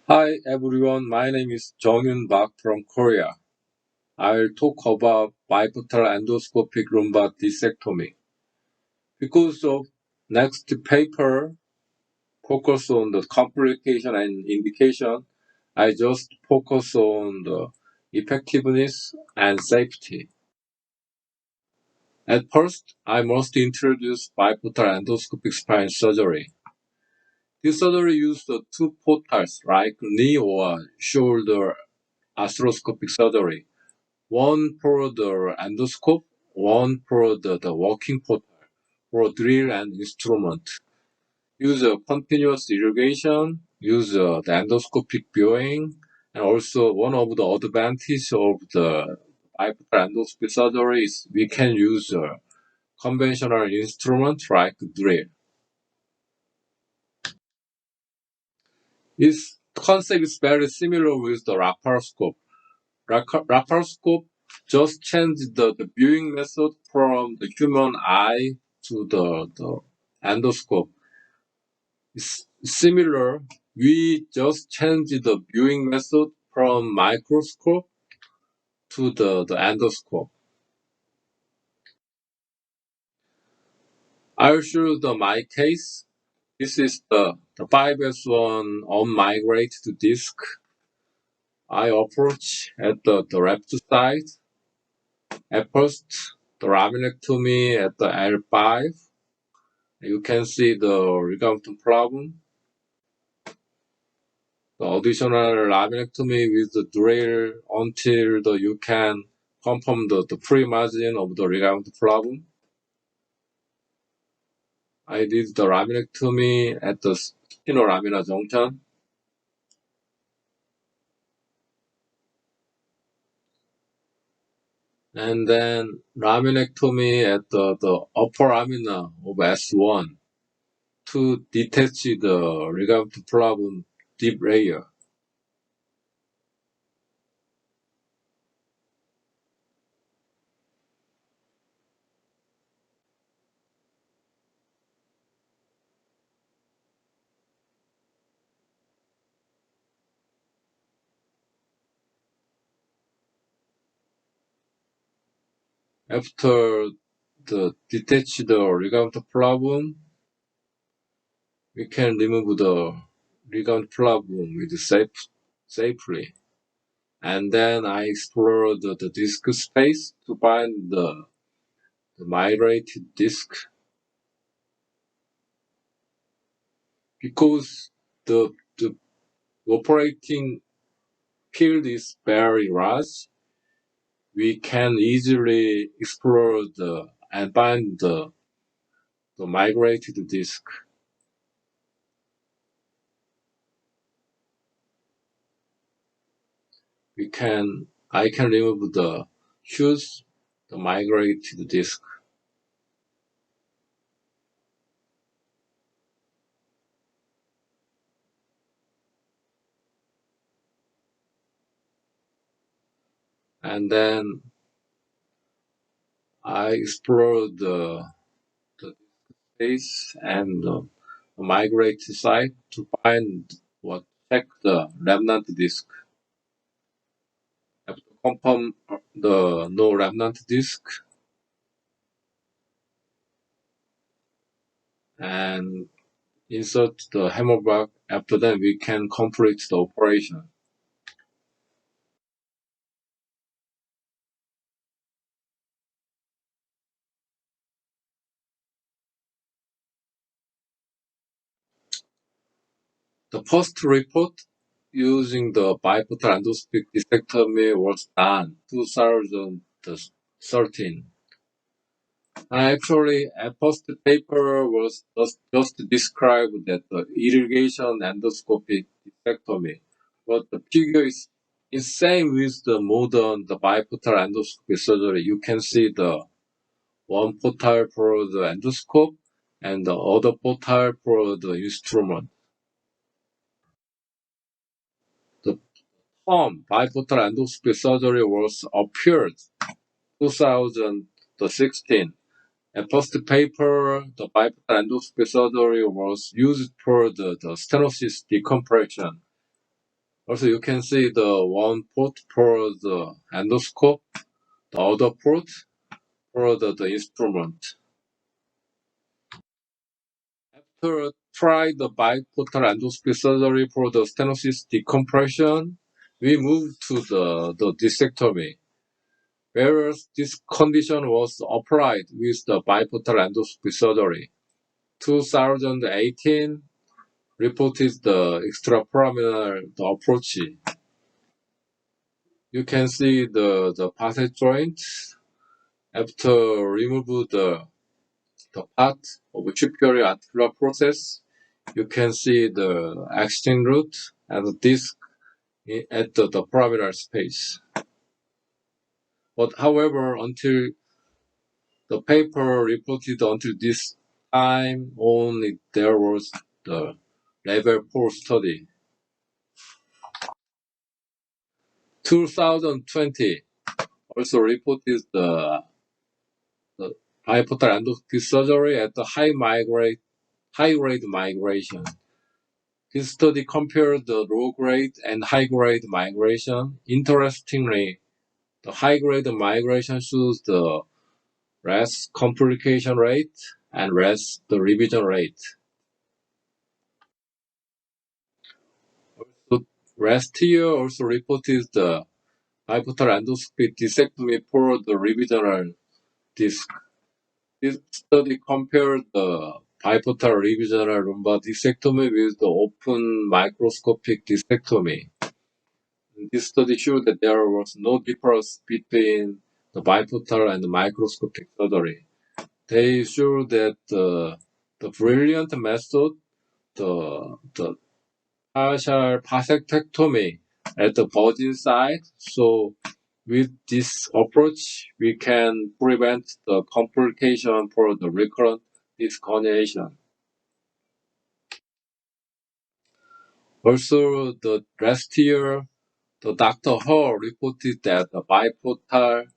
Hi everyone, my name is Yoon from Korea. I'll talk about biportal endoscopic lumbar discectomy. Because of next paper focus on the complication and indication, I just focus on the effectiveness and safety. At first, I must introduce biportal endoscopic spine surgery. This surgery uses the two portals like knee or shoulder arthroscopic surgery. One for the endoscope, one for the working portal for drill and instrument. Use a continuous irrigation, use the endoscopic viewing, and also one of the advantages of the bipolar endoscopy surgery is we can use a conventional instrument like drill. This concept is very similar with the laparoscope. Laparoscope just changed the viewing method from the human eye to the endoscope. It's similar. We just changed the viewing method from microscope to the endoscope. I'll show my case. This is the 5S1 unmigrated disc. I approach at the left side. At first, the laminectomy at the L5. You can see the ligament problem. The additional laminectomy with the drill until you can confirm the free margin of the ligament problem. I did the laminectomy at the spinolamina junction. And then laminectomy at the upper lamina of S1 to detach the ligament problem deep layer. After the detach the ligament problem, we can remove the ligament problem with safely. And then I explore the disk space to find the migrated disk because the operating field is very large. We can easily explore and find the migrated disk. I can remove the huge, the migrated disk. And then I explore the space and migrate site to find what check the remnant disk. Have to confirm the no remnant disk and insert the hammer block. After that, we can complete the operation. The first report using the biportal endoscopic discectomy was done 2013. Actually, a first paper was just described that the irrigation endoscopic discectomy, but the figure is same with the modern the biportal endoscopy surgery. You can see the one portal for the endoscope and the other portal for the instrument. The term biportal endoscopy surgery was appeared 2016. And first paper, the bipolar endoscopy surgery was used for the stenosis decompression. Also, you can see the one port for the endoscope, the other port for the instrument. After try the biportal endoscopy surgery for the stenosis decompression, we moved to the discectomy. Whereas this condition was applied with the biportal endoscopy surgery. 2018 reported the extrapyramidal approach. You can see the passage joint after remove the part of superior articular process. You can see the exchange route and the disc at the pyramidal space. But however, until the paper reported until this time only there was the level 4 study. 2020 also reported the biportal endoscopy surgery at the high-grade migration. This study compared the low-grade and high-grade migration. Interestingly, the high-grade migration shows the less complication rate and less the revision rate. So last year also reported the biportal endoscopy discectomy for the revisional disc. This study compared the biportal revisional lumbar discectomy with the open microscopic discectomy. This study showed that there was no difference between the biportal and the microscopic surgery. They showed that the brilliant method, the partial vasectomy at the virgin site. So with this approach, we can prevent the complication for the recurrent disc herniation. Also, the last year, the Dr. Hall reported that the biportal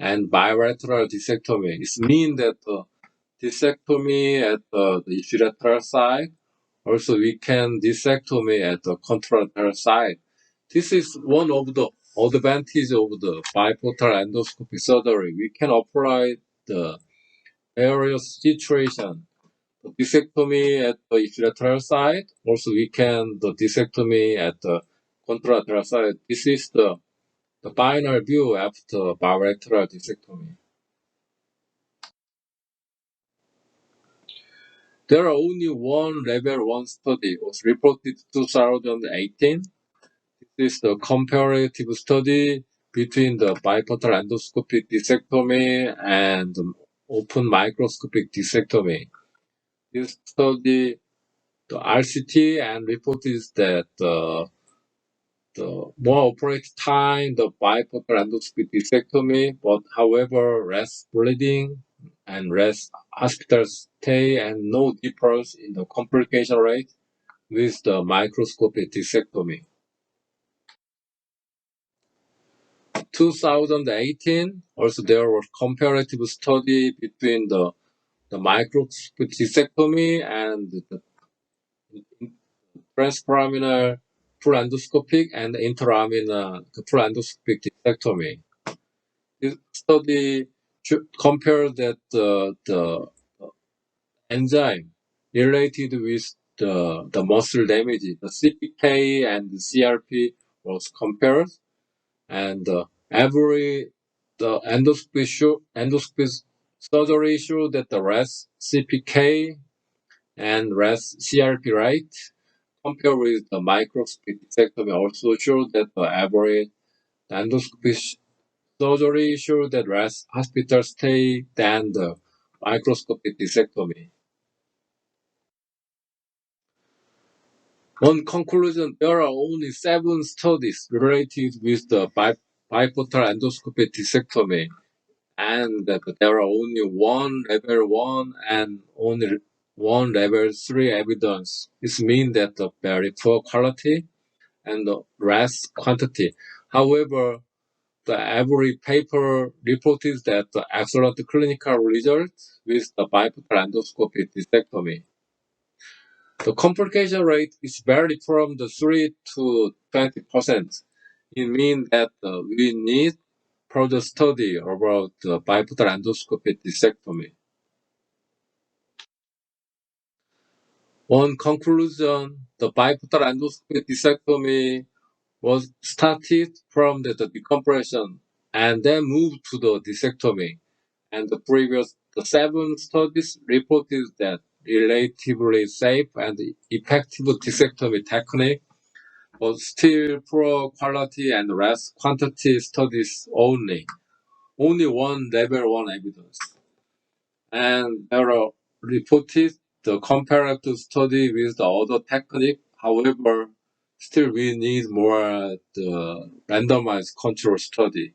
and bilateral discectomy. It means that the discectomy at the ipsilateral side. Also, we can discectomy at the contralateral side. This is one of the advantages of the biportal endoscopy surgery. We can apply the various situations. The discectomy at the ipsilateral side. Also, we can the discectomy at the contralateral side. This is the final view after bilateral discectomy. There are only one level 1 study was reported 2018. This is the comparative study between the biportal endoscopic discectomy and open microscopic discectomy. This study, the RCT, and reported that the more operative time, the biportal endoscopic discectomy, but however, less bleeding and less hospital stay and no difference in the complication rate with the microscopic discectomy. 2018, also there was comparative study between the microscopic discectomy and the transpyramidal full endoscopic and intralaminar full endoscopic discectomy. This study compared that the enzyme related with the muscle damage, the CPK and the CRP was compared, and the endoscopy surgery showed that the less CPK and less CRP rate compared with the microscopic discectomy also showed that the average endoscopy surgery showed that less hospital stay than the microscopic discectomy. On conclusion, there are only 7 studies related with the biportal endoscopic discectomy, and that there are only one level 1 and only one level 3 evidence. This means that the very poor quality and the less quantity. However, the every paper reported that the excellent clinical results with the biportal endoscopic discectomy. The complication rate is varied from the 3 to 20%. It means that we need further study about the bipolar endoscopic discectomy. On conclusion, the bipolar endoscopic discectomy was started from the decompression and then moved to the discectomy. And the 7 studies reported that relatively safe and effective discectomy technique, but still poor quality and less quantity studies only. Only one level 1 evidence. And there are reported the comparative study with the other technique. However, still we need more the randomized control study.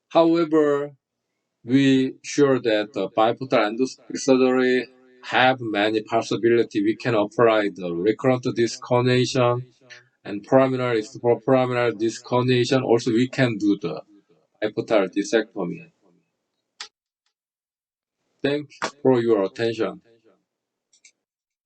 However, we sure that the bipolar endoscopic surgery have many possibility. We can apply the recurrent disc herniation and primary disc herniation. Also, we can do the bipolar discectomy. Thanks for your attention.